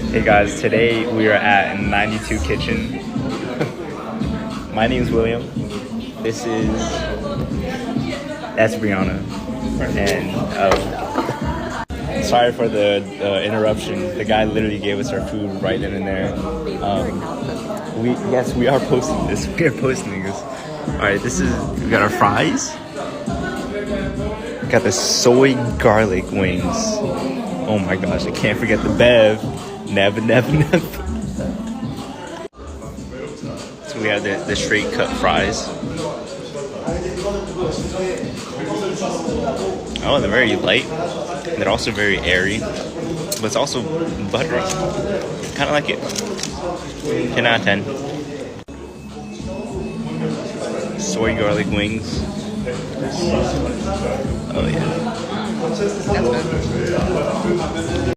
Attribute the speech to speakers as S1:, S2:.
S1: Hey guys, today we are at 92 Kitchen. My name's William. That's Brianna. And sorry for the interruption. The guy literally gave us our food right then and there. We are posting this. We are posting this. All right, we got our fries. Got the soy garlic wings. Oh my gosh, I can't forget the bev. Never. So we have the straight cut fries. Oh, they're very light. They're also very airy, but it's also buttery. Kind of like it. 10 out of 10. Soy garlic wings. Oh yeah. That's good.